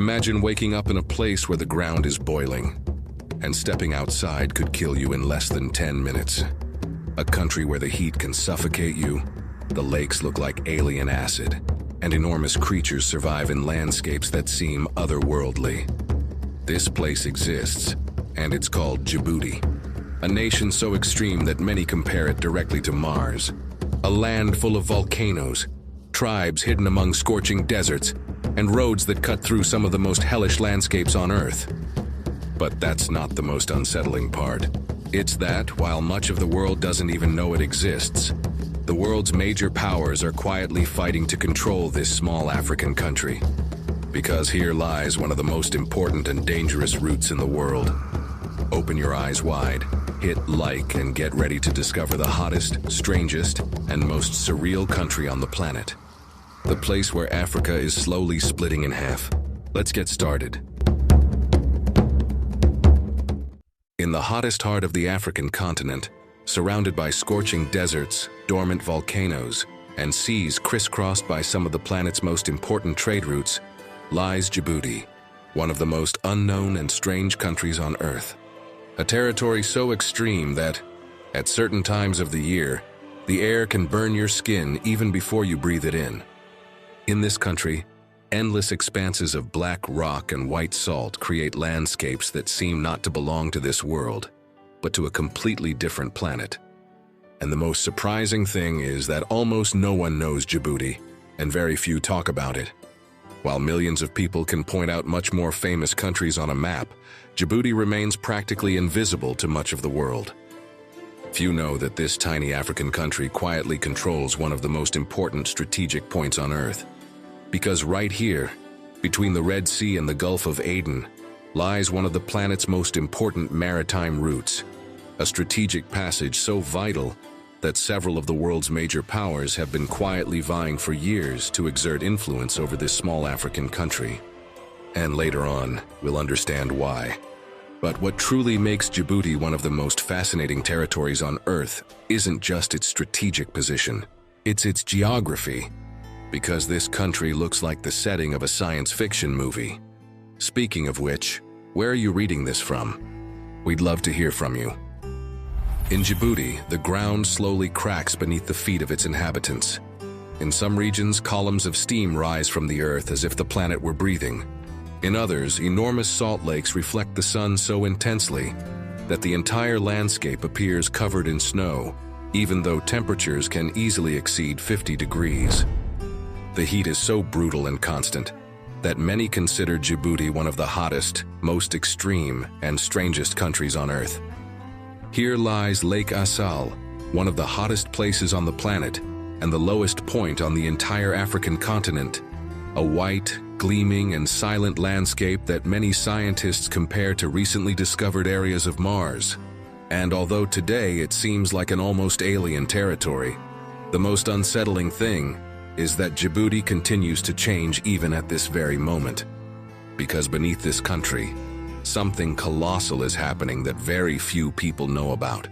Imagine waking up in a place where the ground is boiling, and stepping outside could kill you in less than 10 minutes. A country where the heat can suffocate you, the lakes look like alien acid, and enormous creatures survive in landscapes that seem otherworldly. This place exists, and it's called Djibouti, a nation so extreme that many compare it directly to Mars. A land full of volcanoes, tribes hidden among scorching deserts, and roads that cut through some of the most hellish landscapes on Earth. But that's not the most unsettling part. It's that, while much of the world doesn't even know it exists, the world's major powers are quietly fighting to control this small African country. Because here lies one of the most important and dangerous routes in the world. Open your eyes wide, hit like, and get ready to discover the hottest, strangest, and most surreal country on the planet. The place where Africa is slowly splitting in half. Let's get started. In the hottest heart of the African continent, surrounded by scorching deserts, dormant volcanoes, and seas crisscrossed by some of the planet's most important trade routes, lies Djibouti, one of the most unknown and strange countries on Earth. A territory so extreme that, at certain times of the year, the air can burn your skin even before you breathe it in. In this country, endless expanses of black rock and white salt create landscapes that seem not to belong to this world, but to a completely different planet. And the most surprising thing is that almost no one knows Djibouti, and very few talk about it. While millions of people can point out much more famous countries on a map, Djibouti remains practically invisible to much of the world. Few know that this tiny African country quietly controls one of the most important strategic points on Earth. Because right here, between the Red Sea and the Gulf of Aden, lies one of the planet's most important maritime routes, a strategic passage so vital that several of the world's major powers have been quietly vying for years to exert influence over this small African country. And later on, we'll understand why. But what truly makes Djibouti one of the most fascinating territories on Earth isn't just its strategic position, it's its geography. Because this country looks like the setting of a science fiction movie. Speaking of which, where are you reading this from? We'd love to hear from you. In Djibouti, the ground slowly cracks beneath the feet of its inhabitants. In some regions, columns of steam rise from the earth as if the planet were breathing. In others, enormous salt lakes reflect the sun so intensely that the entire landscape appears covered in snow, even though temperatures can easily exceed 50 degrees. The heat is so brutal and constant that many consider Djibouti one of the hottest, most extreme, and strangest countries on Earth. Here lies Lake Assal, one of the hottest places on the planet and the lowest point on the entire African continent, a white, gleaming, and silent landscape that many scientists compare to recently discovered areas of Mars. And although today it seems like an almost alien territory, the most unsettling thing is that Djibouti continues to change even at this very moment. Because beneath this country, something colossal is happening that very few people know about.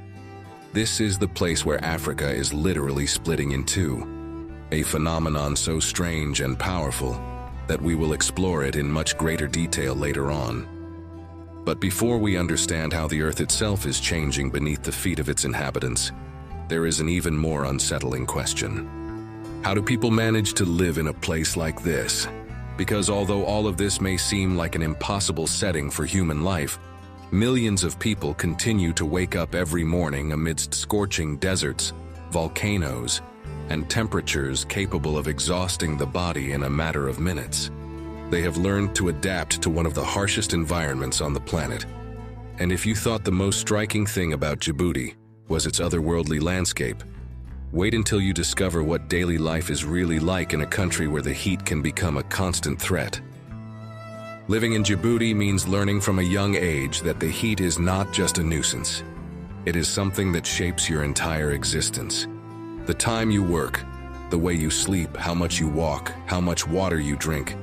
This is the place where Africa is literally splitting in two, a phenomenon so strange and powerful that we will explore it in much greater detail later on. But before we understand how the Earth itself is changing beneath the feet of its inhabitants, there is an even more unsettling question. How do people manage to live in a place like this? Because although all of this may seem like an impossible setting for human life, millions of people continue to wake up every morning amidst scorching deserts, volcanoes, and temperatures capable of exhausting the body in a matter of minutes. They have learned to adapt to one of the harshest environments on the planet. And if you thought the most striking thing about Djibouti was its otherworldly landscape, wait until you discover what daily life is really like in a country where the heat can become a constant threat. Living in Djibouti means learning from a young age that the heat is not just a nuisance. It is something that shapes your entire existence. The time you work, the way you sleep, how much you walk, how much water you drink,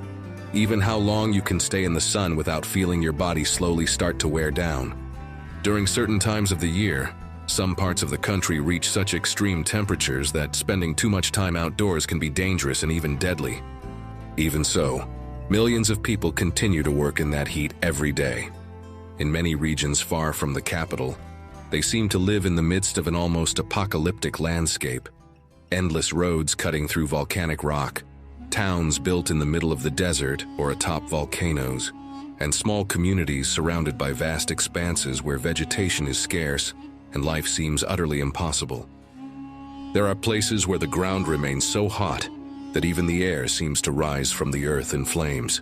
even how long you can stay in the sun without feeling your body slowly start to wear down. During certain times of the year, some parts of the country reach such extreme temperatures that spending too much time outdoors can be dangerous and even deadly. Even so, Millions of people continue to work in that heat every day. In many regions far from the capital, they seem to live in the midst of an almost apocalyptic landscape. Endless roads cutting through volcanic rock, towns built in the middle of the desert or atop volcanoes, and small communities surrounded by vast expanses where vegetation is scarce and life seems utterly impossible. There are places where the ground remains so hot that even the air seems to rise from the earth in flames.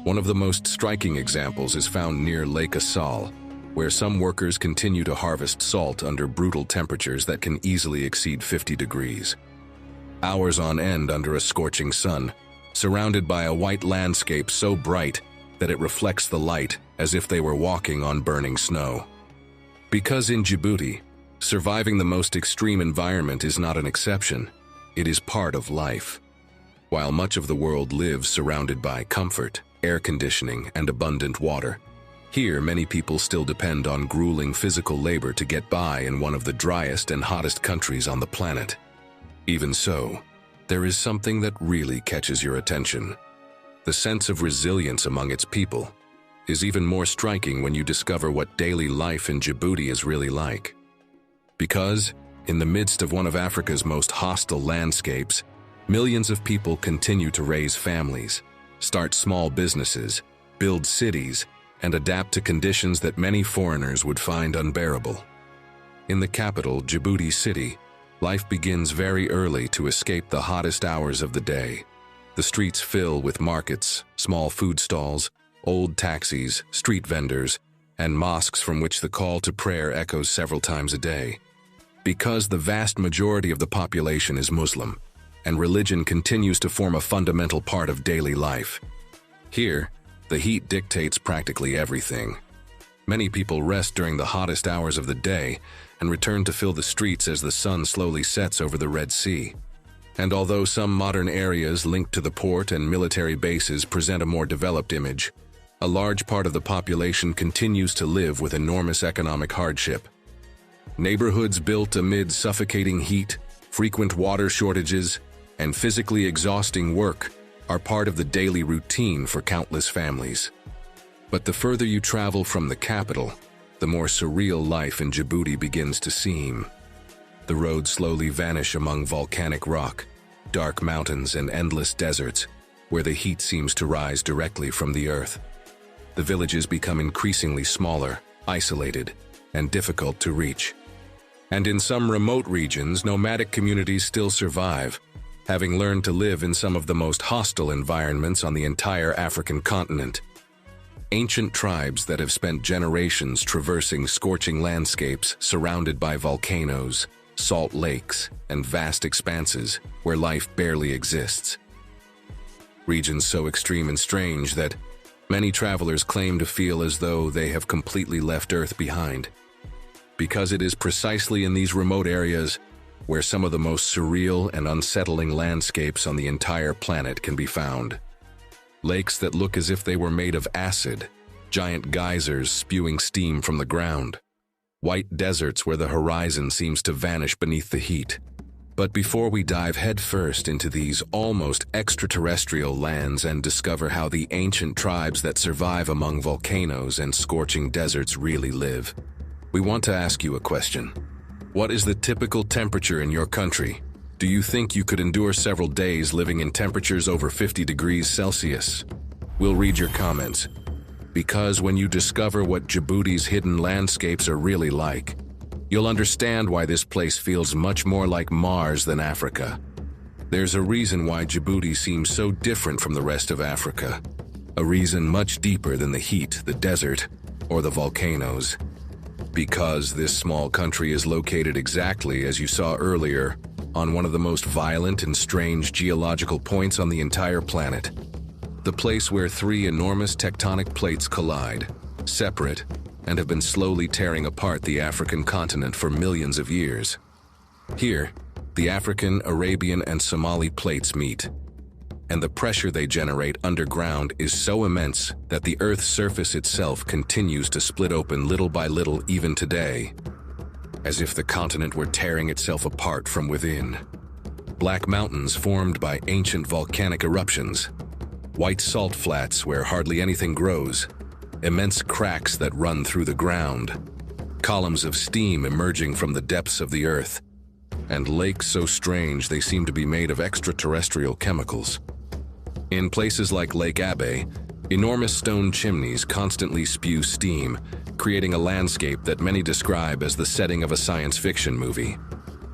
One of the most striking examples is found near Lake Assal, where some workers continue to harvest salt under brutal temperatures that can easily exceed 50 degrees. Hours on end under a scorching sun, surrounded by a white landscape so bright that it reflects the light as if they were walking on burning snow. Because in Djibouti, surviving the most extreme environment is not an exception, it is part of life. While much of the world lives surrounded by comfort, air conditioning, and abundant water, here many people still depend on grueling physical labor to get by in one of the driest and hottest countries on the planet. Even so, there is something that really catches your attention. The sense of resilience among its people is even more striking when you discover what daily life in Djibouti is really like. Because, in the midst of one of Africa's most hostile landscapes, millions of people continue to raise families, start small businesses, build cities, and adapt to conditions that many foreigners would find unbearable. In the capital, Djibouti City, life begins very early to escape the hottest hours of the day. The streets fill with markets, small food stalls, old taxis, street vendors, and mosques from which the call to prayer echoes several times a day. Because the vast majority of the population is Muslim, and religion continues to form a fundamental part of daily life. Here, the heat dictates practically everything. Many people rest during the hottest hours of the day and return to fill the streets as the sun slowly sets over the Red Sea. And although some modern areas linked to the port and military bases present a more developed image, a large part of the population continues to live with enormous economic hardship. Neighborhoods built amid suffocating heat, frequent water shortages, and physically exhausting work are part of the daily routine for countless families. But the further you travel from the capital, the more surreal life in Djibouti begins to seem. The roads slowly vanish among volcanic rock, dark mountains, and endless deserts, where the heat seems to rise directly from the earth. The villages become increasingly smaller, isolated, and difficult to reach. And in some remote regions, nomadic communities still survive, having learned to live in some of the most hostile environments on the entire African continent. Ancient tribes that have spent generations traversing scorching landscapes surrounded by volcanoes, salt lakes, and vast expanses where life barely exists. Regions so extreme and strange that many travelers claim to feel as though they have completely left Earth behind. Because it is precisely in these remote areas where some of the most surreal and unsettling landscapes on the entire planet can be found. Lakes that look as if they were made of acid, giant geysers spewing steam from the ground, white deserts where the horizon seems to vanish beneath the heat. But before we dive headfirst into these almost extraterrestrial lands and discover how the ancient tribes that survive among volcanoes and scorching deserts really live, we want to ask you a question. What is the typical temperature in your country? Do you think you could endure several days living in temperatures over 50 degrees Celsius? We'll read your comments. Because when you discover what Djibouti's hidden landscapes are really like, you'll understand why this place feels much more like Mars than Africa. There's a reason why Djibouti seems so different from the rest of Africa. A reason much deeper than the heat, the desert, or the volcanoes. Because this small country is located exactly, as you saw earlier, on one of the most violent and strange geological points on the entire planet. The place where three enormous tectonic plates collide, separate, and have been slowly tearing apart the African continent for millions of years. Here, the African, Arabian, and Somali plates meet, and the pressure they generate underground is so immense that the Earth's surface itself continues to split open little by little even today, as if the continent were tearing itself apart from within. Black mountains formed by ancient volcanic eruptions, white salt flats where hardly anything grows, immense cracks that run through the ground, columns of steam emerging from the depths of the earth, and lakes so strange they seem to be made of extraterrestrial chemicals. In places like Lake Abe, enormous stone chimneys constantly spew steam, creating a landscape that many describe as the setting of a science fiction movie.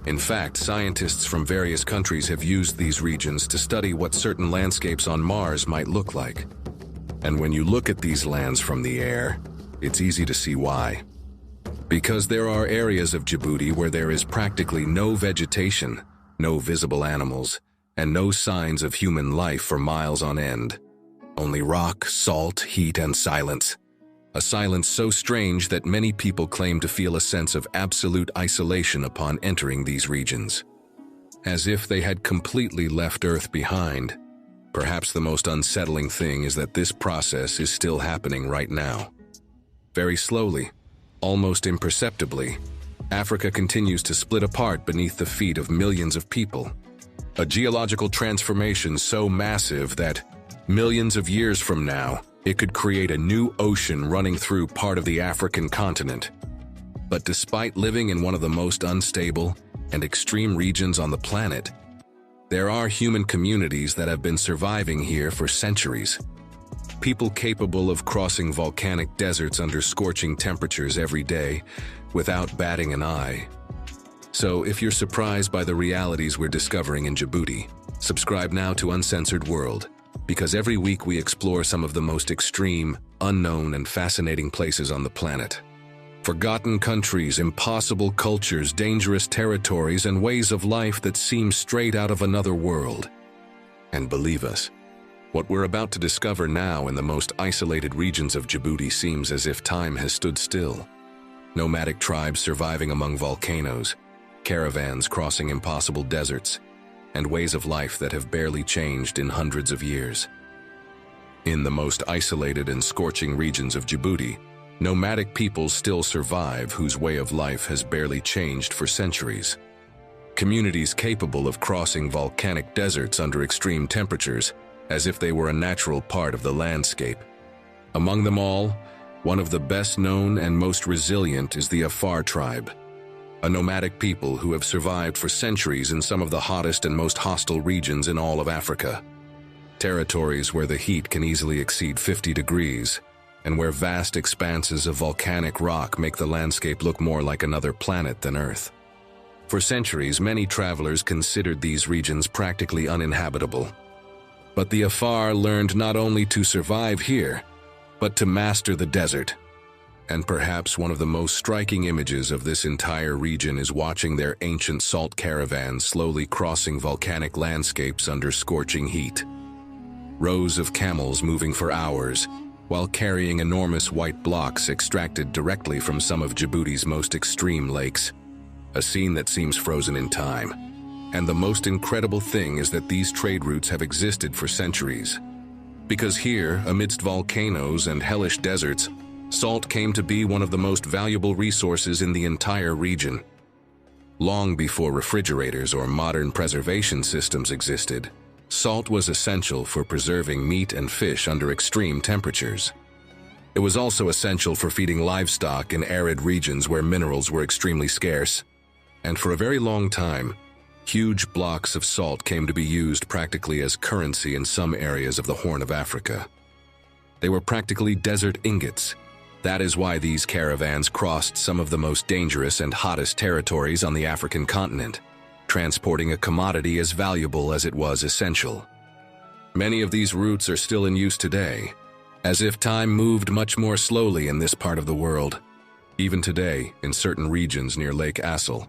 In fact, scientists from various countries have used these regions to study what certain landscapes on Mars might look like. And when you look at these lands from the air, it's easy to see why. Because there are areas of Djibouti where there is practically no vegetation, no visible animals, and no signs of human life for miles on end. Only rock, salt, heat, and silence. A silence so strange that many people claim to feel a sense of absolute isolation upon entering these regions. As if they had completely left Earth behind. Perhaps the most unsettling thing is that this process is still happening right now. Very slowly, almost imperceptibly, Africa continues to split apart beneath the feet of millions of people. A geological transformation so massive that, millions of years from now, it could create a new ocean running through part of the African continent. But despite living in one of the most unstable and extreme regions on the planet, there are human communities that have been surviving here for centuries. People capable of crossing volcanic deserts under scorching temperatures every day without batting an eye. So if you're surprised by the realities we're discovering in Djibouti, subscribe now to Uncensored World, because every week we explore some of the most extreme, unknown, and fascinating places on the planet. Forgotten countries, impossible cultures, dangerous territories, and ways of life that seem straight out of another world. And believe us, what we're about to discover now in the most isolated regions of Djibouti seems as if time has stood still. Nomadic tribes surviving among volcanoes, caravans crossing impossible deserts, and ways of life that have barely changed in hundreds of years. In the most isolated and scorching regions of Djibouti, nomadic peoples still survive whose way of life has barely changed for centuries. Communities capable of crossing volcanic deserts under extreme temperatures as if they were a natural part of the landscape. Among them all, one of the best known and most resilient is the Afar tribe, a nomadic people who have survived for centuries in some of the hottest and most hostile regions in all of Africa. Territories where the heat can easily exceed 50 degrees, and where vast expanses of volcanic rock make the landscape look more like another planet than Earth. For centuries, many travelers considered these regions practically uninhabitable. But the Afar learned not only to survive here, but to master the desert. And perhaps one of the most striking images of this entire region is watching their ancient salt caravans slowly crossing volcanic landscapes under scorching heat. Rows of camels moving for hours, while carrying enormous white blocks extracted directly from some of Djibouti's most extreme lakes. A scene that seems frozen in time. And the most incredible thing is that these trade routes have existed for centuries. Because here, amidst volcanoes and hellish deserts, salt came to be one of the most valuable resources in the entire region. Long before refrigerators or modern preservation systems existed, salt was essential for preserving meat and fish under extreme temperatures. It was also essential for feeding livestock in arid regions where minerals were extremely scarce. And for a very long time, huge blocks of salt came to be used practically as currency in some areas of the Horn of Africa. They were practically desert ingots. That is why these caravans crossed some of the most dangerous and hottest territories on the African continent, transporting a commodity as valuable as it was essential. Many of these routes are still in use today, as if time moved much more slowly in this part of the world. Even today, in certain regions near Lake Assel,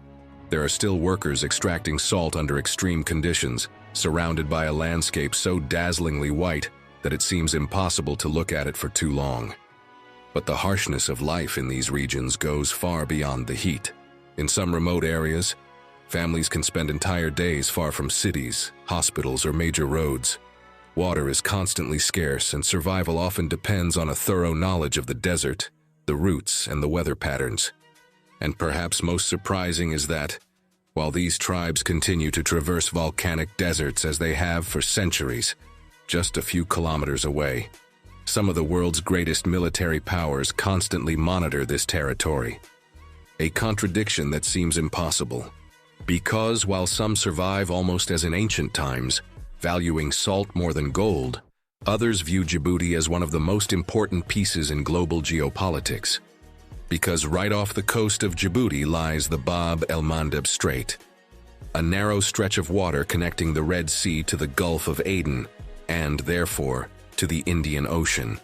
there are still workers extracting salt under extreme conditions, surrounded by a landscape so dazzlingly white that it seems impossible to look at it for too long. But the harshness of life in these regions goes far beyond the heat. In some remote areas, families can spend entire days far from cities, hospitals, or major roads. Water is constantly scarce, and survival often depends on a thorough knowledge of the desert, the routes, and the weather patterns. And perhaps most surprising is that, while these tribes continue to traverse volcanic deserts as they have for centuries, just a few kilometers away. Some of the world's greatest military powers constantly monitor this territory. A contradiction that seems impossible. Because while some survive almost as in ancient times, valuing salt more than gold, others view Djibouti as one of the most important pieces in global geopolitics. Because right off the coast of Djibouti lies the Bab el-Mandeb Strait, a narrow stretch of water connecting the Red Sea to the Gulf of Aden, and therefore to the Indian Ocean.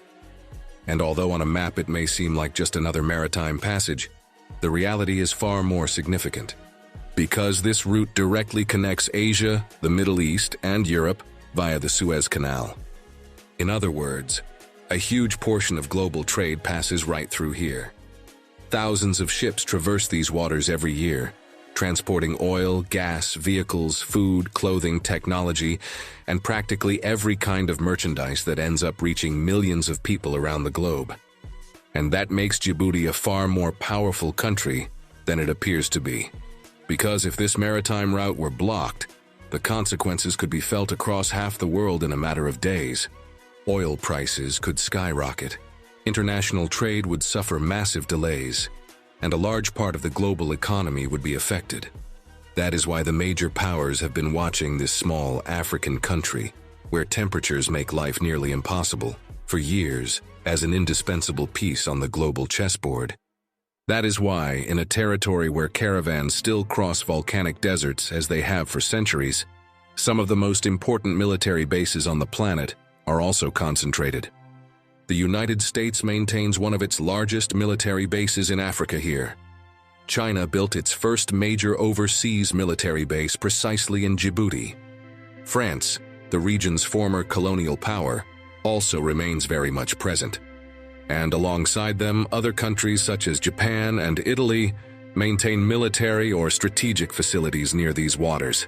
And although on a map it may seem like just another maritime passage, the reality is far more significant. Because this route directly connects Asia, the Middle East, and Europe via the Suez Canal. In other words, a huge portion of global trade passes right through here. Thousands of ships traverse these waters every year, transporting oil, gas, vehicles, food, clothing, technology, and practically every kind of merchandise that ends up reaching millions of people around the globe. And that makes Djibouti a far more powerful country than it appears to be. Because if this maritime route were blocked, the consequences could be felt across half the world in a matter of days. Oil prices could skyrocket. International trade would suffer massive delays, and a large part of the global economy would be affected. That is why the major powers have been watching this small African country, where temperatures make life nearly impossible, for years as an indispensable piece on the global chessboard. That is why, in a territory where caravans still cross volcanic deserts as they have for centuries, some of the most important military bases on the planet are also concentrated. The United States maintains one of its largest military bases in Africa here. China built its first major overseas military base precisely in Djibouti. France, the region's former colonial power, also remains very much present. And alongside them, other countries such as Japan and Italy maintain military or strategic facilities near these waters.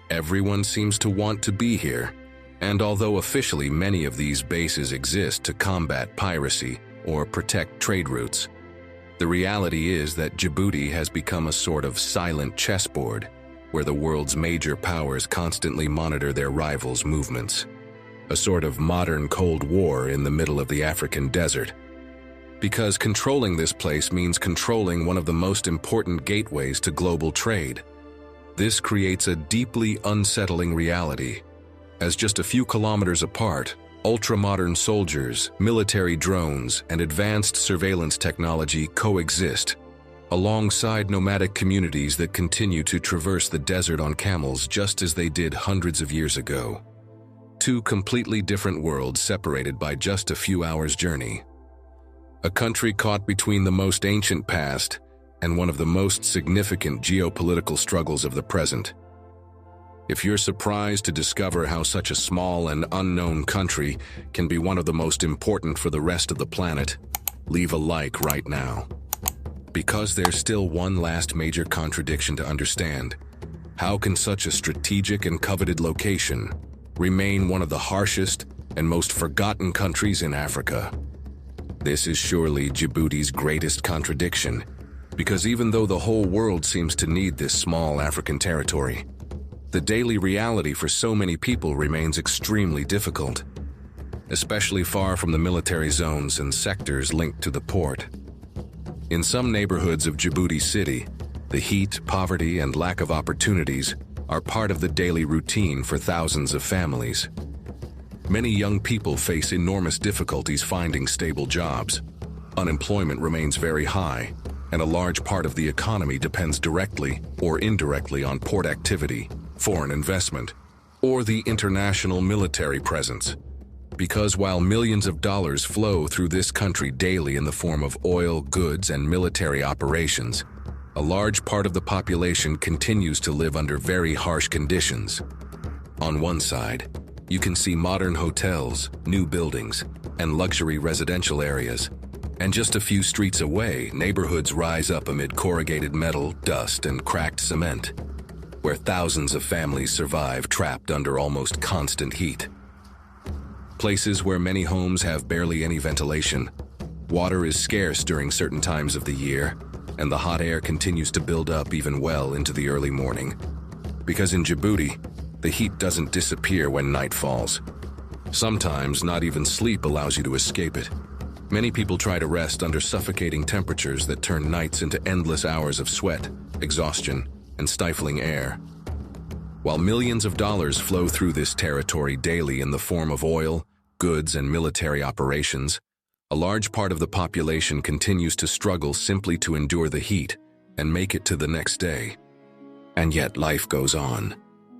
Everyone seems to want to be here. And although officially many of these bases exist to combat piracy or protect trade routes, the reality is that Djibouti has become a sort of silent chessboard where the world's major powers constantly monitor their rivals' movements. A sort of modern Cold War in the middle of the African desert. Because controlling this place means controlling one of the most important gateways to global trade. This creates a deeply unsettling reality. As just a few kilometers apart, ultra-modern soldiers, military drones, and advanced surveillance technology coexist, alongside nomadic communities that continue to traverse the desert on camels just as they did hundreds of years ago. Two completely different worlds separated by just a few hours' journey. A country caught between the most ancient past and one of the most significant geopolitical struggles of the present. If you're surprised to discover how such a small and unknown country can be one of the most important for the rest of the planet, leave a like right now. Because there's still one last major contradiction to understand. How can such a strategic and coveted location remain one of the harshest and most forgotten countries in Africa? This is surely Djibouti's greatest contradiction, because even though the whole world seems to need this small African territory, the daily reality for so many people remains extremely difficult, especially far from the military zones and sectors linked to the port. In some neighborhoods of Djibouti City, the heat, poverty, and lack of opportunities are part of the daily routine for thousands of families. Many young people face enormous difficulties finding stable jobs. Unemployment remains very high, and a large part of the economy depends directly or indirectly on port activity, foreign investment, or the international military presence. Because while millions of dollars flow through this country daily in the form of oil, goods, and military operations, a large part of the population continues to live under very harsh conditions. On one side, you can see modern hotels, new buildings, and luxury residential areas. And just a few streets away, neighborhoods rise up amid corrugated metal, dust, and cracked cement, where thousands of families survive trapped under almost constant heat. Places where many homes have barely any ventilation, water is scarce during certain times of the year, and the hot air continues to build up even well into the early morning. Because in Djibouti, the heat doesn't disappear when night falls. Sometimes not even sleep allows you to escape it. Many people try to rest under suffocating temperatures that turn nights into endless hours of sweat, exhaustion, and stifling air. While millions of dollars flow through this territory daily in the form of oil, goods, and military operations, a large part of the population continues to struggle simply to endure the heat and make it to the next day. And yet life goes on.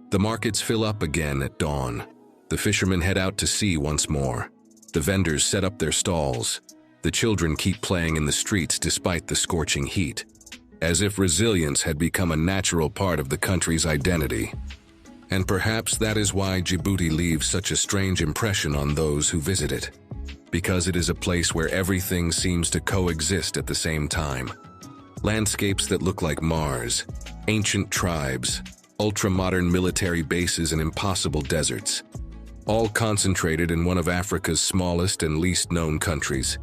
The markets fill up again at dawn. The fishermen head out to sea once more. The vendors set up their stalls. The children keep playing in the streets despite the scorching heat, as if resilience had become a natural part of the country's identity. And perhaps that is why Djibouti leaves such a strange impression on those who visit it, because it is a place where everything seems to coexist at the same time. Landscapes that look like Mars, ancient tribes, ultra-modern military bases, and impossible deserts, all concentrated in one of Africa's smallest and least known countries.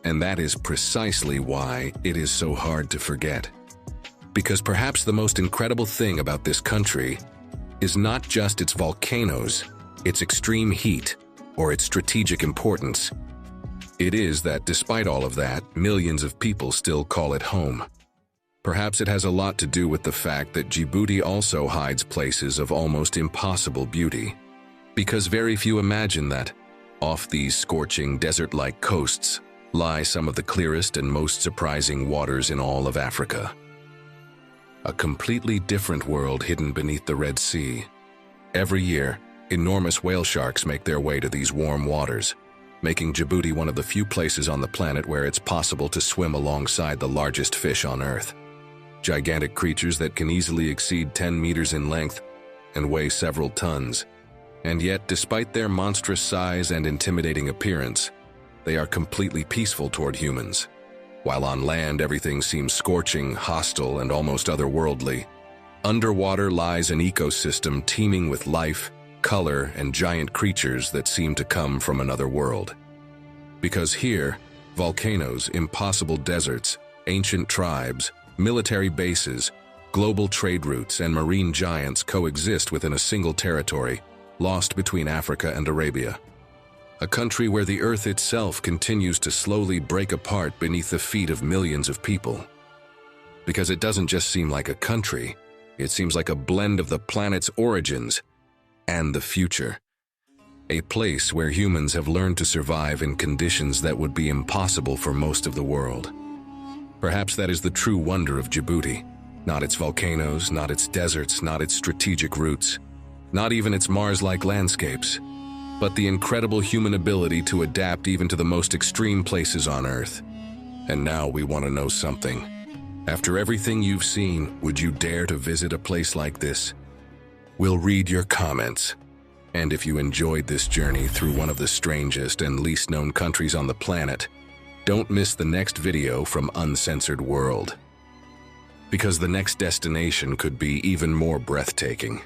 And that is precisely why it is so hard to forget. Because perhaps the most incredible thing about this country is not just its volcanoes, its extreme heat, or its strategic importance. It is that despite all of that, millions of people still call it home. Perhaps it has a lot to do with the fact that Djibouti also hides places of almost impossible beauty. Because very few imagine that, off these scorching desert-like coasts, lie some of the clearest and most surprising waters in all of Africa. A completely different world hidden beneath the Red Sea. Every year, enormous whale sharks make their way to these warm waters, making Djibouti one of the few places on the planet where it's possible to swim alongside the largest fish on Earth. Gigantic creatures that can easily exceed 10 meters in length and weigh several tons. And yet, despite their monstrous size and intimidating appearance, they are completely peaceful toward humans. While on land everything seems scorching, hostile, and almost otherworldly, underwater lies an ecosystem teeming with life, color, and giant creatures that seem to come from another world. Because here, volcanoes, impossible deserts, ancient tribes, military bases, global trade routes, and marine giants coexist within a single territory, lost between Africa and Arabia. A country where the earth itself continues to slowly break apart beneath the feet of millions of people. Because it doesn't just seem like a country, it seems like a blend of the planet's origins and the future. A place where humans have learned to survive in conditions that would be impossible for most of the world. Perhaps that is the true wonder of Djibouti. Not its volcanoes, not its deserts, not its strategic routes, not even its Mars-like landscapes, but the incredible human ability to adapt even to the most extreme places on Earth. And now we want to know something. After everything you've seen, would you dare to visit a place like this? We'll read your comments. And if you enjoyed this journey through one of the strangest and least known countries on the planet, don't miss the next video from Uncensored World. Because the next destination could be even more breathtaking.